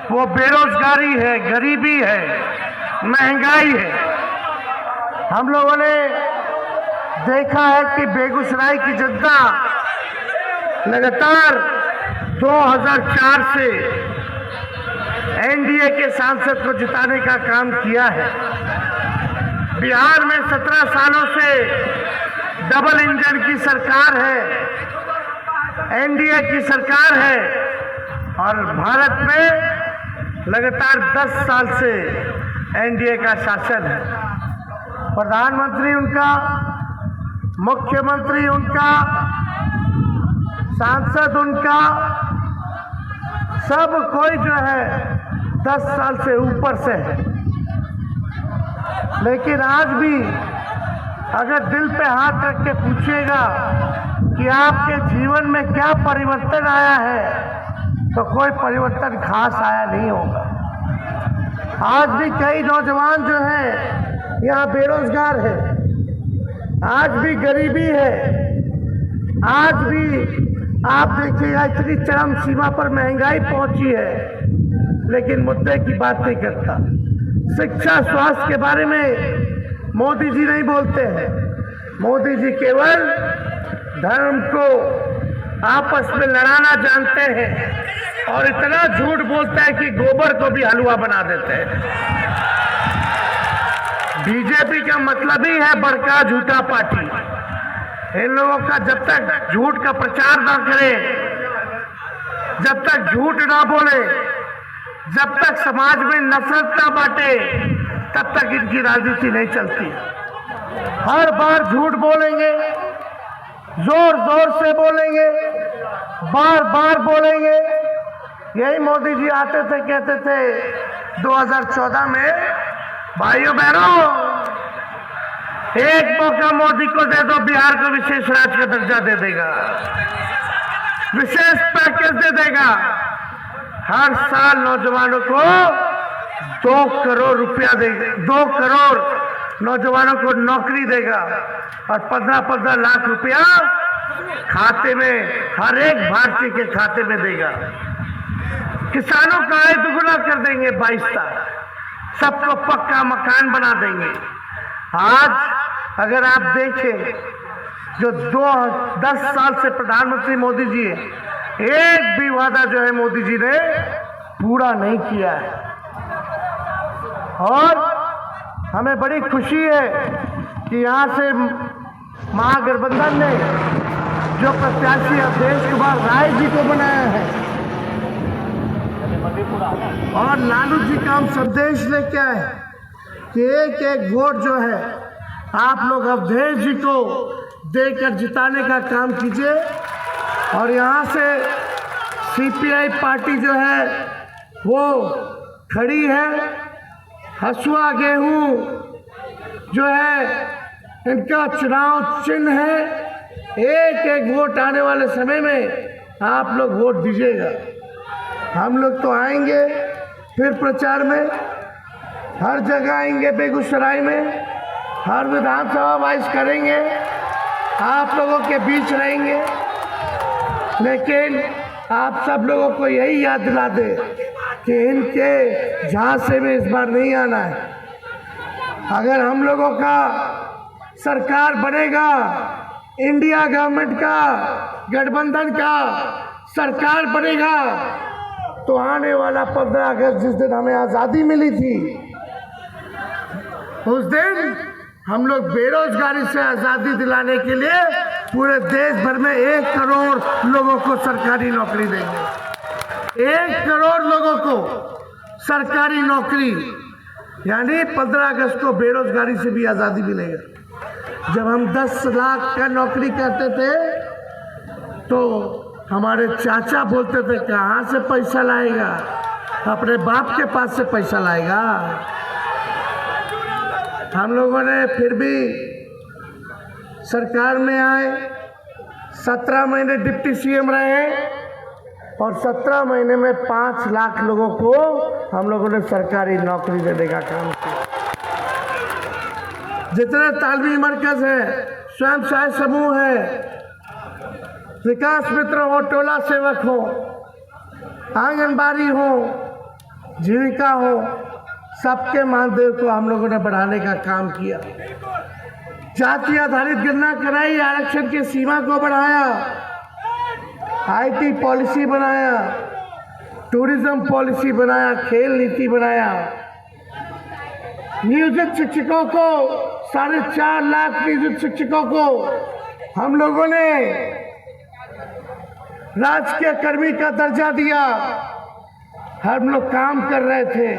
वो बेरोजगारी है, गरीबी है, महंगाई है। हम लोगों ने देखा है कि बेगूसराय की जनता लगातार 2004 से एनडीए के सांसद को जिताने का काम किया है। बिहार में 17 सालों से डबल इंजन की सरकार है, एनडीए की सरकार है, और भारत में लगातार 10 साल से एनडीए का शासन है। प्रधानमंत्री उनका, मुख्यमंत्री उनका, सांसद उनका, सब कोई जो है 10 साल से ऊपर से है। लेकिन आज भी अगर दिल पे हाथ रख के पूछिएगा कि आपके जीवन में क्या परिवर्तन आया है, तो कोई परिवर्तन खास आया नहीं होगा। आज भी कई नौजवान जो हैं यहाँ बेरोजगार है, आज भी गरीबी है, आज भी आप देखिएगा इतनी चरम सीमा पर महंगाई पहुंची है, लेकिन मुद्दे की बात नहीं करता। शिक्षा, स्वास्थ्य के बारे में मोदी जी नहीं बोलते हैं। मोदी जी केवल धर्म को आपस में लड़ाना जानते हैं और इतना झूठ बोलता है कि गोबर को भी हलवा बना देते हैं। बीजेपी का मतलब ही है बड़का झूठा पार्टी। इन लोगों का जब तक झूठ का प्रचार ना करे, जब तक झूठ ना बोले, जब तक समाज में नफरत ना बांटे, तब तक इनकी राजनीति नहीं चलती। हर बार झूठ बोलेंगे, जोर जोर से बोलेंगे, बार बार बोलेंगे। यही मोदी जी आते थे, कहते थे 2014 में, भाइयों बहनों, एक मौका मोदी को दे दो, बिहार को विशेष राज्य का दर्जा दे देगा, विशेष पैकेज दे देगा। हर साल नौजवानों को 2 करोड़ रुपया देगा, 2 करोड़ नौजवानों को नौकरी देगा और 15-15 लाख रुपया खाते में, हर एक भारतीय के खाते में देगा। किसानों का आय दुगुना कर देंगे 22 साल, सबको पक्का मकान बना देंगे। आज अगर आप देखें, जो 10 साल से प्रधानमंत्री मोदी जी है, एक भी वादा जो है मोदी जी ने पूरा नहीं किया है। और हमें बड़ी खुशी है कि यहाँ से महागठबंधन ने जो प्रत्याशी अवधेश कुमार राय जी को बनाया है, और लालू जी का हम संदेश लेके आए कि एक एक वोट जो है आप लोग अवधेश जी को देकर जिताने का काम कीजिए। और यहाँ से सीपीआई पार्टी जो है वो खड़ी है। हसुआ गेहूं जो है इनका चुनाव चिन्ह है। एक एक वोट आने वाले समय में आप लोग वोट दीजिएगा। हम लोग तो आएंगे फिर प्रचार में, हर जगह आएंगे, बेगूसराय में हर विधानसभा वाइज करेंगे, आप लोगों के बीच रहेंगे। लेकिन आप सब लोगों को यही याद दिला दे कि इनके झांसे में इस बार नहीं आना है। अगर हम लोगों का सरकार बनेगा, इंडिया गवर्नमेंट का, गठबंधन का सरकार बनेगा, तो आने वाला 15 अगस्त जिस दिन हमें आज़ादी मिली थी, उस दिन हम लोग बेरोजगारी से आज़ादी दिलाने के लिए पूरे देश भर में 1 करोड़ लोगों को सरकारी नौकरी देंगे। 1 करोड़ लोगों को सरकारी नौकरी, यानी 15 अगस्त को बेरोजगारी से भी आज़ादी मिलेगा। जब हम 10 लाख का नौकरी करते थे तो हमारे चाचा बोलते थे कहाँ से पैसा लाएगा, अपने बाप के पास से पैसा लाएगा। हम लोगों ने फिर भी सरकार में आए, 17 महीने डिप्टी सीएम रहे और 17 महीने में 5 लाख लोगों को हम लोगों ने सरकारी नौकरी देने का काम किया। जितने तालीमी मरकज है, स्वयं सहायता समूह है, विकास मित्र हो, टोला सेवक हो, आंगनबाड़ी हो, जीविका हो, सबके मानदेय को हम लोगों ने बढ़ाने का काम किया। जाति आधारित गणना कराई, आरक्षण की सीमा को बढ़ाया, आईटी पॉलिसी बनाया, टूरिज्म पॉलिसी बनाया, खेल नीति बनाया। नियोजित शिक्षकों को 4.5 लाख नियोजित शिक्षकों को हम लोगों ने राजकीय कर्मी का दर्जा दिया। हम लोग काम कर रहे थे,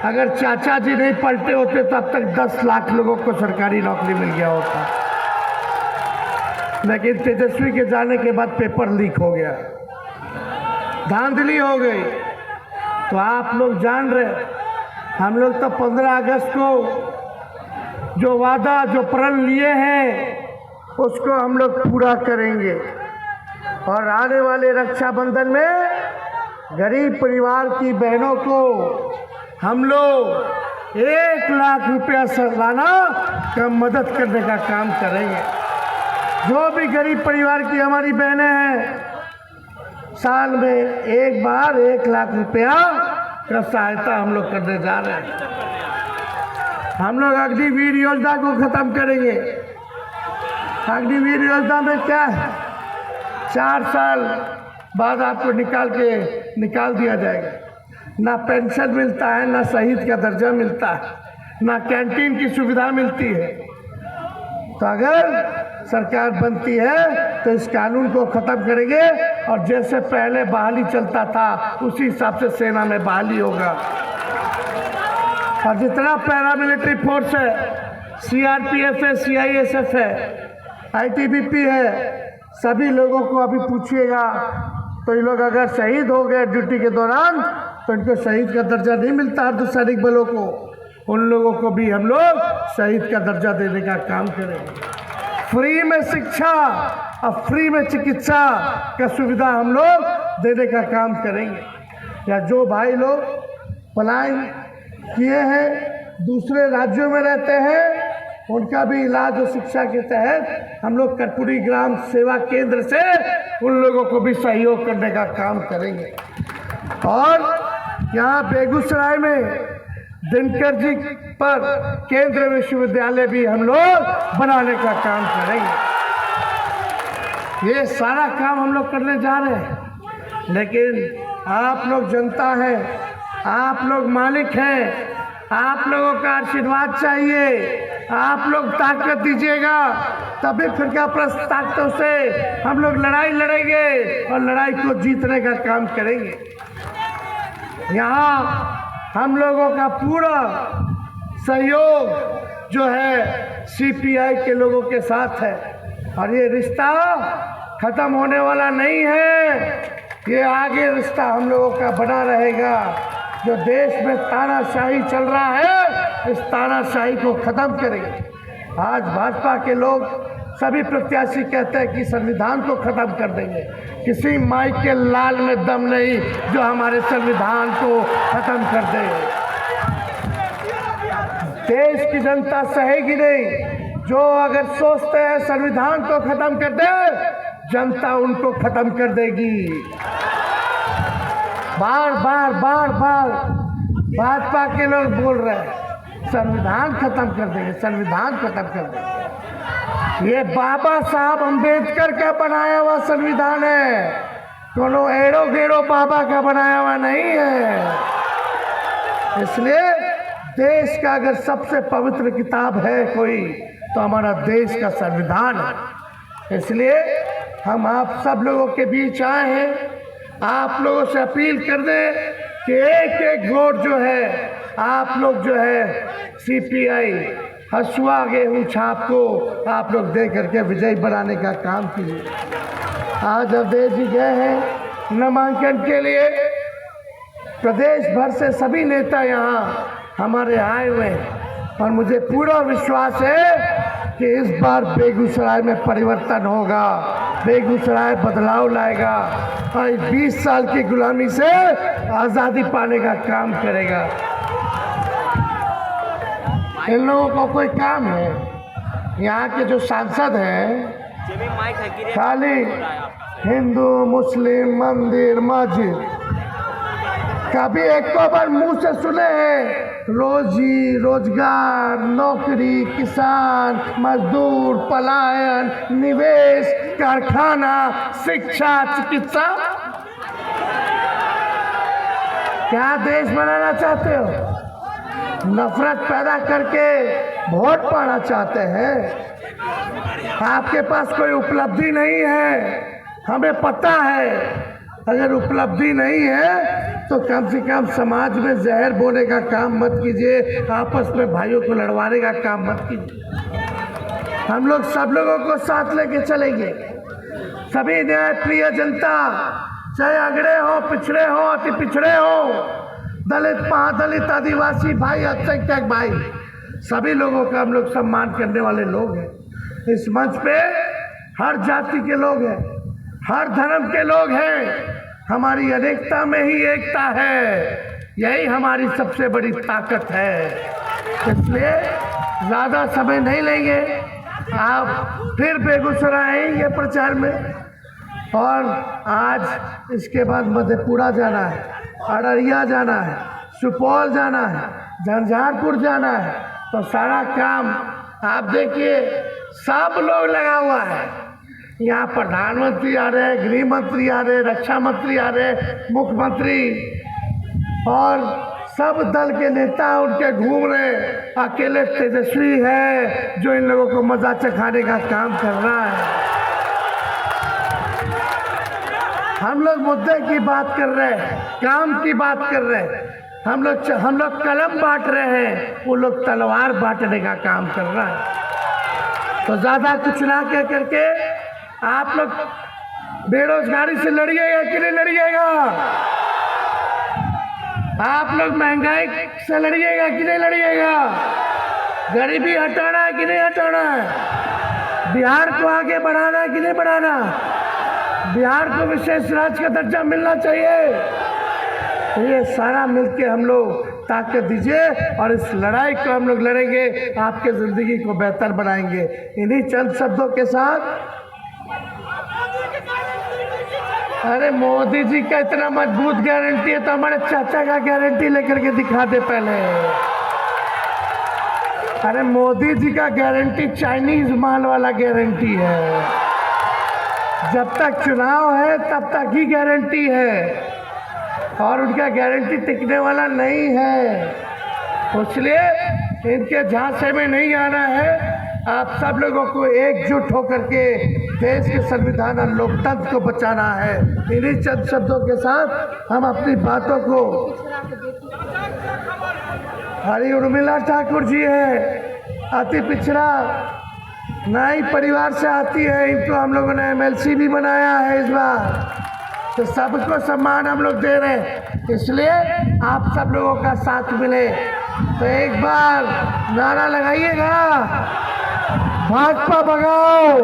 अगर चाचा जी नहीं पलटे होते तो अब तक 10 लाख लोगों को सरकारी नौकरी मिल गया होता। लेकिन तेजस्वी के जाने के बाद पेपर लीक हो गया, धांधली हो गई। तो आप लोग जान रहे, हम लोग तो 15 अगस्त को जो वादा, जो प्रण लिए हैं उसको हम लोग पूरा करेंगे। और आने वाले रक्षाबंधन में गरीब परिवार की बहनों को हम लोग 1 लाख रुपया सालाना का मदद करने का काम करेंगे। जो भी गरीब परिवार की हमारी बहनें हैं, साल में एक बार 1 लाख रुपया का सहायता हम लोग करने जा रहे हैं। हम लोग अग्निवीर योजना को खत्म करेंगे। अग्निवीर योजना में क्या है, 4 साल बाद आपको निकाल दिया जाएगा। ना पेंशन मिलता है, ना शहीद का दर्जा मिलता है, ना कैंटीन की सुविधा मिलती है। तो अगर सरकार बनती है तो इस कानून को खत्म करेंगे और जैसे पहले बहाली चलता था उसी हिसाब से सेना में बहाली होगा। और जितना पैरामिलिट्री फोर्स है, सीआरपीएफ है, सीआईएसएफ है, आईटीबीपी है, सभी लोगों को अभी पूछिएगा तो ये लोग अगर शहीद हो गए ड्यूटी के दौरान तो इनको शहीद का दर्जा नहीं मिलता। अर्धसैनिक बलों को, उन लोगों को भी हम लोग शहीद का दर्जा देने का काम करेंगे। फ्री में शिक्षा और फ्री में चिकित्सा का सुविधा हम लोग देने का काम करेंगे। या जो भाई लोग पलायन किए हैं, दूसरे राज्यों में रहते हैं, उनका भी इलाज और शिक्षा के तहत हम लोग कर्पूरी ग्राम सेवा केंद्र से उन लोगों को भी सहयोग करने का काम करेंगे। और यहाँ बेगूसराय में दिनकर जी पर केंद्रीय विश्वविद्यालय भी हम लोग बनाने का काम करेंगे। ये सारा काम हम लोग करने जा रहे हैं। लेकिन आप लोग जनता हैं, आप लोग मालिक हैं, आप लोगों का आशीर्वाद चाहिए। आप लोग ताकत दीजिएगा तभी फिर क्या प्रश्न ताकतों से हम लोग लड़ाई लड़ेंगे और लड़ाई को जीतने का काम करेंगे। यहाँ हम लोगों का पूरा सहयोग जो है सीपीआई के लोगों के साथ है और ये रिश्ता खत्म होने वाला नहीं है। ये आगे रिश्ता हम लोगों का बना रहेगा। जो देश में तानाशाही चल रहा है, इस तानाशाही को खत्म करेंगे। आज भाजपा के लोग सभी प्रत्याशी कहते हैं कि संविधान को खत्म कर देंगे। किसी माई के लाल में दम नहीं जो हमारे संविधान को खत्म कर दे। देश की जनता सहेगी नहीं। जो अगर सोचते हैं संविधान को खत्म कर दे, जनता उनको खत्म कर देगी। बार बार भाजपा के लोग बोल रहे हैं संविधान खत्म कर देंगे, संविधान खत्म कर देंगे। ये बाबा साहब अम्बेडकर का बनाया हुआ संविधान है, कोनो एड़ो गेड़ो बाबा का बनाया हुआ नहीं है। इसलिए देश का अगर सबसे पवित्र किताब है कोई तो हमारा देश का संविधान है। इसलिए हम आप सब लोगों के बीच आए हैं। आप लोगों से अपील कर दें कि एक एक वोट जो है आप लोग जो है सीपीआई हसुआ गेहूँ छाप को आप लोग दे करके विजयी बनाने का काम कीजिए। आज अवधेश जी गए हैं नामांकन के लिए। प्रदेश भर से सभी नेता यहाँ हमारे आए हुए हैं और मुझे पूरा विश्वास है कि इस बार बेगूसराय में परिवर्तन होगा, बेगूसराय बदलाव लाएगा और 20 साल की गुलामी से आज़ादी पाने का काम करेगा। इन लोगों को कोई काम है? यहाँ के जो सांसद हैं खाली हिंदू मुस्लिम मंदिर मस्जिद कभी एक को बार मुंह से सुने हैं रोजी रोजगार, नौकरी, किसान, मजदूर, पलायन, निवेश, कारखाना, शिक्षा, चिकित्सा? क्या देश बनाना चाहते हो? नफरत पैदा करके वोट पाना चाहते हैं? आपके पास कोई उपलब्धि नहीं है, हमें पता है। अगर उपलब्धि नहीं है तो कम से कम समाज में जहर बोने का काम मत कीजिए, आपस में भाइयों को लड़वाने का काम मत कीजिए। हम लोग सब लोगों को साथ लेके चलेंगे। सभी न्याय प्रिय जनता, चाहे अगड़े हो, पिछड़े हो, अति पिछड़े हो, दलित, महादलित, आदिवासी भाई, अल्पसंख्यक भाई, सभी लोगों का हम लोग सम्मान करने वाले लोग हैं। इस मंच पे हर जाति के लोग हैं, हर धर्म के लोग हैं। हमारी अनेकता में ही एकता है, यही हमारी सबसे बड़ी ताकत है। इसलिए ज़्यादा समय नहीं लेंगे, आप फिर बेगूसराय आएंगे प्रचार में, और आज इसके बाद मधेपुरा जाना है, अररिया जाना है, सुपौल जाना है, झंझारपुर जाना है। तो सारा काम आप देखिए, सब लोग लगा हुआ है। यहाँ प्रधानमंत्री आ रहे, गृह मंत्री आ रहे, रक्षा मंत्री आ रहे, मुख्यमंत्री और सब दल के नेता उनके घूम रहे। अकेले तेजस्वी है जो इन लोगों को मजा चखाने का काम कर रहा है। हम लोग मुद्दे की बात कर रहे हैं, काम की बात कर रहे हैं। हम लोग कलम बांट रहे हैं, वो लोग तलवार बांटने का काम कर रहा है। तो ज़्यादा कुछ ना कह करके आप लोग बेरोजगारी से लड़िएगा कि नहीं लड़िएगा? आप लोग महंगाई से लड़िएगा कि नहीं लड़िएगा? गरीबी हटाना है कि नहीं हटाना है? बिहार को आगे बढ़ाना है कि नहीं बढ़ाना? बिहार को विशेष राज्य का दर्जा मिलना चाहिए। ये सारा मिलके हम लोग ताकत दीजिए और इस लड़ाई को हम लोग लड़ेंगे, आपके ज़िंदगी को बेहतर बनाएंगे। इन्हीं चंद शब्दों के साथ, अरे मोदी जी का इतना मजबूत गारंटी है तो हमारे चाचा का गारंटी लेकर के दिखा दे पहले। अरे मोदी जी का गारंटी चाइनीज माल वाला गारंटी है। जब तक चुनाव है तब तक ही गारंटी है, और उनका गारंटी टिकने वाला नहीं है। इसलिए इनके झांसे में नहीं आना है। आप सब लोगों को एकजुट होकर के देश के संविधान और लोकतंत्र को बचाना है। इन्हीं चंद शब्दों के साथ हम अपनी बातों को, हरी उर्मिला ठाकुर जी है, अति पिछड़ा नाई परिवार से आती है, इनको हम लोगों ने MLC भी बनाया है इस बार। तो सबको सम्मान हम लोग दे रहे हैं, इसलिए आप सब लोगों का साथ मिले। तो एक बार नारा लगाइएगा, भाजपा भगाओ,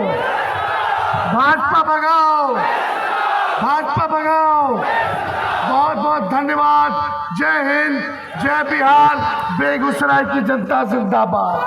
भाजपा भगाओ, भाजपा भगाओ। बहुत बहुत धन्यवाद। जय हिंद, जय बिहार, बेगूसराय की जनता जिंदाबाद।